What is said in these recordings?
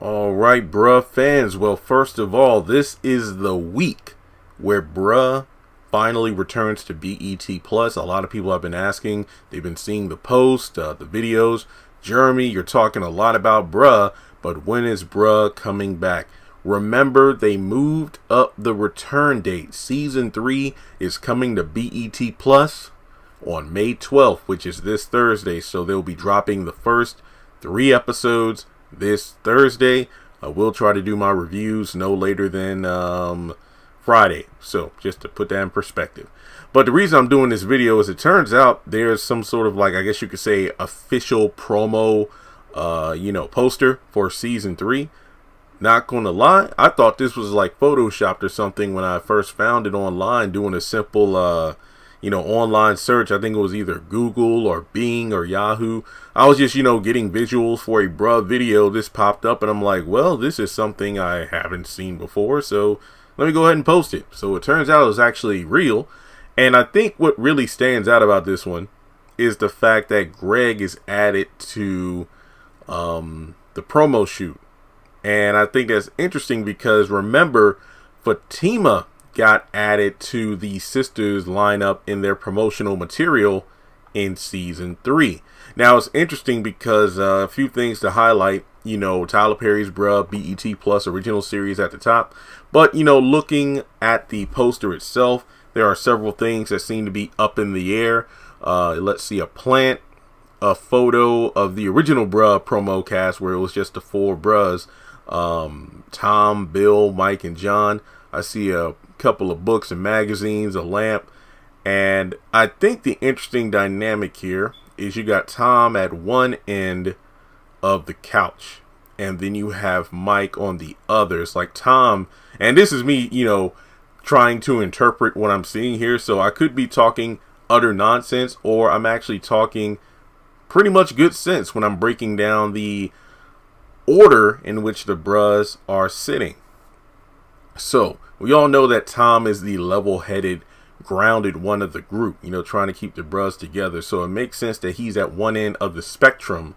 All right, bruh fans. Well, first of all, this is the week where bruh finally returns to BET Plus. A lot of people have been asking. They've been seeing the post, the videos. Jeremy, you're talking a lot about bruh, but when is bruh coming back? Remember, they moved up the return date. Season 3 is coming to BET Plus on May 12th, which is this Thursday. So they'll be dropping the first 3 episodes this Thursday. I will try to do my reviews no later than Friday. So just to put that in perspective. But the reason I'm doing this video is it turns out there's some sort of, like, I guess you could say, official promo, poster for season 3. Not gonna lie, I thought this was like photoshopped or something when I first found it online doing a simple online search. I think it was either Google or Bing or Yahoo. I was just, getting visuals for a bruh video. This popped up and I'm like, well, this is something I haven't seen before, so let me go ahead and post it. So it turns out it was actually real. And I think what really stands out about this one is the fact that Greg is added to the promo shoot. And I think that's interesting because, remember, Fatima got added to the sisters lineup in their promotional material in season 3. Now, it's interesting because a few things to highlight. Tyler Perry's bruh, BET Plus original series at the top. But, looking at the poster itself, there are several things that seem to be up in the air. Let's see, a plant, a photo of the original bruh promo cast where it was just the 4 bruhs. Tom, Bill, Mike, and John. I see a couple of books and magazines, a lamp, and I think the interesting dynamic here is you got Tom at one end of the couch, and then you have Mike on the other. It's like Tom, and this is me, trying to interpret what I'm seeing here, so I could be talking utter nonsense, or I'm actually talking pretty much good sense when I'm breaking down the order in which the bruhs are sitting. So we all know that Tom is the level-headed, grounded one of the group, trying to keep the bruhs together. So it makes sense that he's at one end of the spectrum,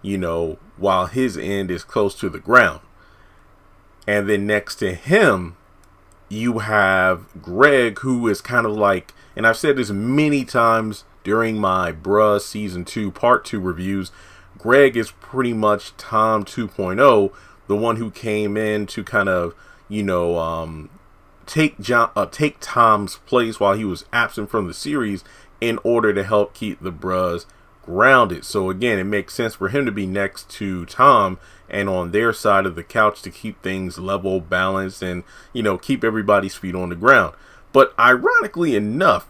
while his end is close to the ground. And then next to him, you have Greg, who is kind of like, and I've said this many times during my bruh season 2 part 2 reviews, Greg is pretty much Tom 2.0, the one who came in to kind of, take Tom's place while he was absent from the series in order to help keep the bruhs grounded. So again, it makes sense for him to be next to Tom and on their side of the couch to keep things level, balanced, and, keep everybody's feet on the ground. But ironically enough,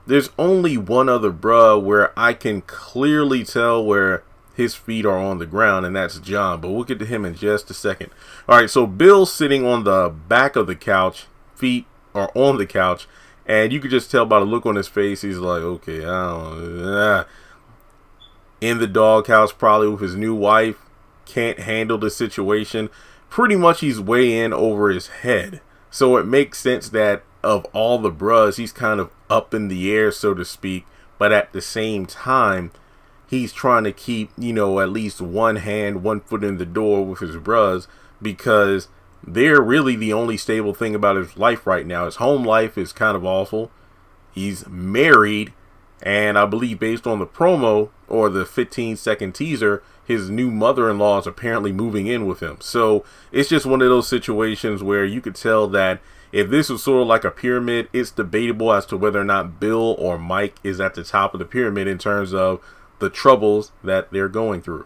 there's only one other bruh where I can clearly tell where his feet are on the ground, and that's John, but we'll get to him in just a second. All right, so Bill's sitting on the back of the couch, feet are on the couch, and you could just tell by the look on his face, he's like, okay, I don't know. In the doghouse, probably with his new wife, can't handle the situation. Pretty much he's way in over his head. So it makes sense that of all the bruhs, he's kind of up in the air, so to speak, but at the same time, he's trying to keep, at least one hand, one foot in the door with his bruhs, because they're really the only stable thing about his life right now. His home life is kind of awful. He's married, and I believe based on the promo or the 15-second teaser, his new mother-in-law is apparently moving in with him. So it's just one of those situations where you could tell that if this was sort of like a pyramid, it's debatable as to whether or not Bill or Mike is at the top of the pyramid in terms of the troubles that they're going through.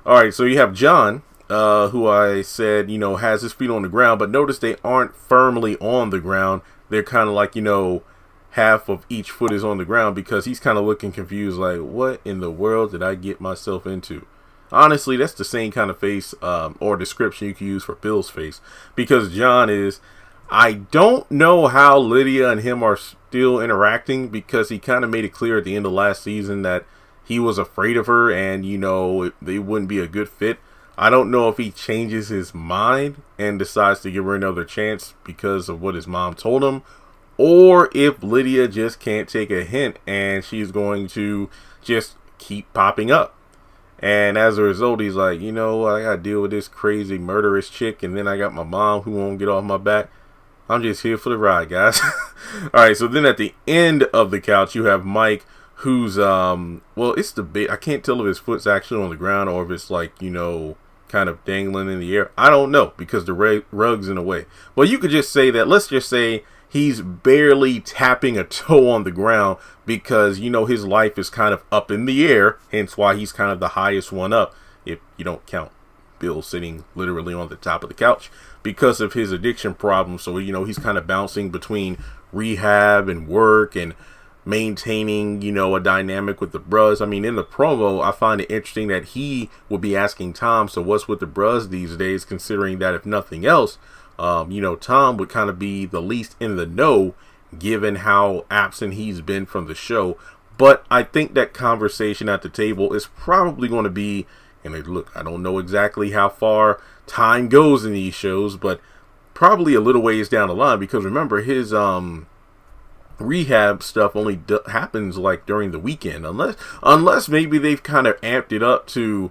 All right, so you have John, who I said, has his feet on the ground, but notice they aren't firmly on the ground. They're kind of like, half of each foot is on the ground, because he's kind of looking confused, like, what in the world did I get myself into? Honestly, that's the same kind of face or description you can use for Bill's face, because John is, I don't know how Lydia and him are still interacting, because he kind of made it clear at the end of last season that he was afraid of her and, they wouldn't be a good fit. I don't know if he changes his mind and decides to give her another chance because of what his mom told him, or if Lydia just can't take a hint and she's going to just keep popping up. And as a result, he's like, you know, I gotta deal with this crazy murderous chick, and then I got my mom who won't get off my back. I'm just here for the ride, guys. All right, so then at the end of the couch, you have Mike, who's well, it's the bait. I can't tell if his foot's actually on the ground or if it's like, you know, kind of dangling in the air. I don't know because the rug's in the way. Well, you could just say that. Let's just say he's barely tapping a toe on the ground because, you know, his life is kind of up in the air. Hence why he's kind of the highest one up, if you don't count Bill sitting literally on the top of the couch because of his addiction problem. So, you know, he's kind of bouncing between rehab and work and maintaining, you know, a dynamic with the bros. I mean, in the promo, I find it interesting that he will be asking Tom, so what's with the bros these days, considering that if nothing else, you know, Tom would kind of be the least in the know given how absent he's been from the show. But I think that conversation at the table is probably going to be, and look, I don't know exactly how far time goes in these shows, but probably a little ways down the line, because remember, his rehab stuff only happens like during the weekend, unless maybe they've kind of amped it up to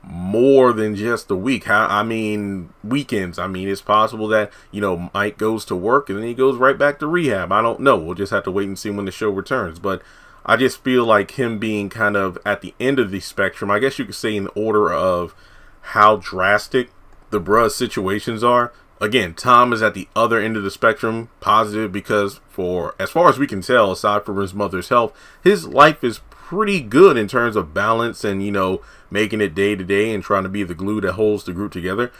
more than just the week. I mean, weekends. I mean, it's possible that, you know, Mike goes to work and then he goes right back to rehab. I don't know. We'll just have to wait and see when the show returns. But I just feel like him being kind of at the end of the spectrum, I guess you could say, in the order of how drastic the bruh situations are. Again, Tom is at the other end of the spectrum, positive, because for as far as we can tell, aside from his mother's health, his life is pretty good in terms of balance and, you know, making it day to day and trying to be the glue that holds the group together.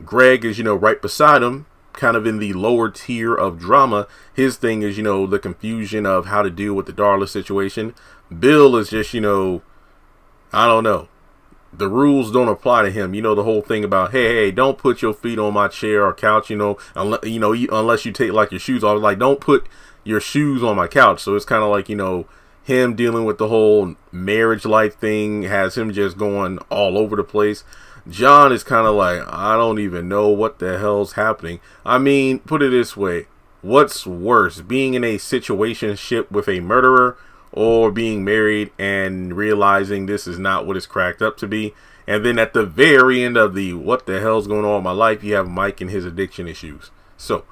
Greg is, you know, right beside him, kind of in the lower tier of drama. His thing is, you know, the confusion of how to deal with the Darla situation. Bill is just, you know, I don't know. The rules don't apply to him. You know, the whole thing about, hey, don't put your feet on my chair or couch, you know, unless you take like your shoes off. Like, don't put your shoes on my couch. So it's kind of like, you know, him dealing with the whole marriage life thing has him just going all over the place. John is kind of like, I don't even know what the hell's happening. I mean, put it this way. What's worse, being in a situationship with a murderer or being married and realizing this is not what it's cracked up to be? And then at the very end of the what the hell's going on in my life, you have Mike and his addiction issues. So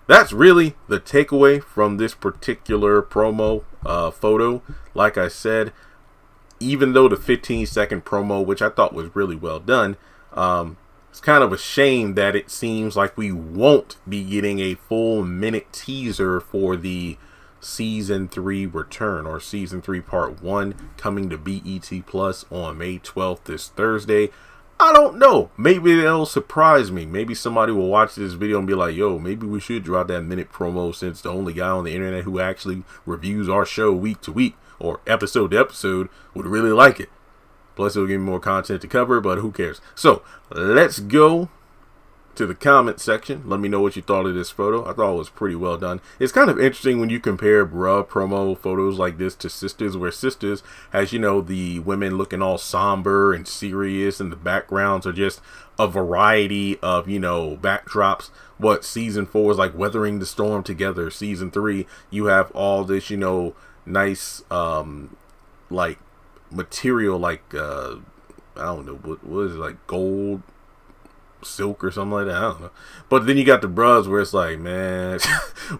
that's really the takeaway from this particular promo photo. Like I said, even though the 15-second promo, which I thought was really well done, it's kind of a shame that it seems like we won't be getting a full minute teaser for the Season 3 return, or Season 3 Part 1, coming to BET Plus on May 12th, this Thursday. I don't know. Maybe they'll surprise me. Maybe somebody will watch this video and be like, yo, maybe we should drop that minute promo, since the only guy on the internet who actually reviews our show week to week or episode to episode would really like it. Plus, it'll give me more content to cover, but who cares? So, let's go to the comment section. Let me know what you thought of this photo. I thought it was pretty well done. It's kind of interesting when you compare bruh promo photos like this to Sisters, where Sisters has, you know, the women looking all somber and serious, and the backgrounds are just a variety of, you know, backdrops. What Season 4 is like weathering the storm together. Season 3, you have all this, you know, nice like material, like I don't know, what is it, like gold, silk or something like that, I don't know. But then you got the bros where it's like, man.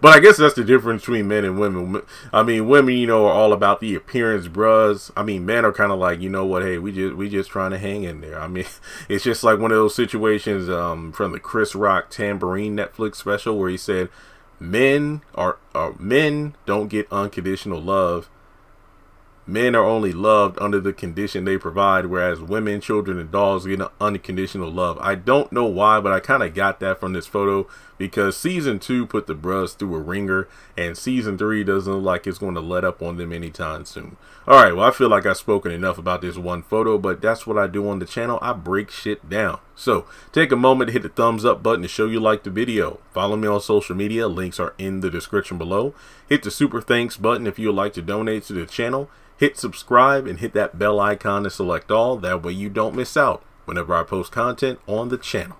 But I guess that's the difference between men and women. I mean, women, you know, are all about the appearance. Bros, I mean, men are kind of like, you know what, hey, we just trying to hang in there. I mean, it's just like one of those situations from the Chris Rock Tambourine Netflix special where he said men don't get unconditional love. Men are only loved under the condition they provide, whereas women, children, and dogs get unconditional love. I don't know why, but I kind of got that from this photo, because Season 2 put the bros through a ringer, and Season 3 doesn't look like it's going to let up on them anytime soon. Alright, well, I feel like I've spoken enough about this one photo, but that's what I do on the channel. I break shit down. So, take a moment to hit the thumbs up button to show you like the video. Follow me on social media. Links are in the description below. Hit the super thanks button if you would like to donate to the channel. Hit subscribe and hit that bell icon to select all. That way you don't miss out whenever I post content on the channel.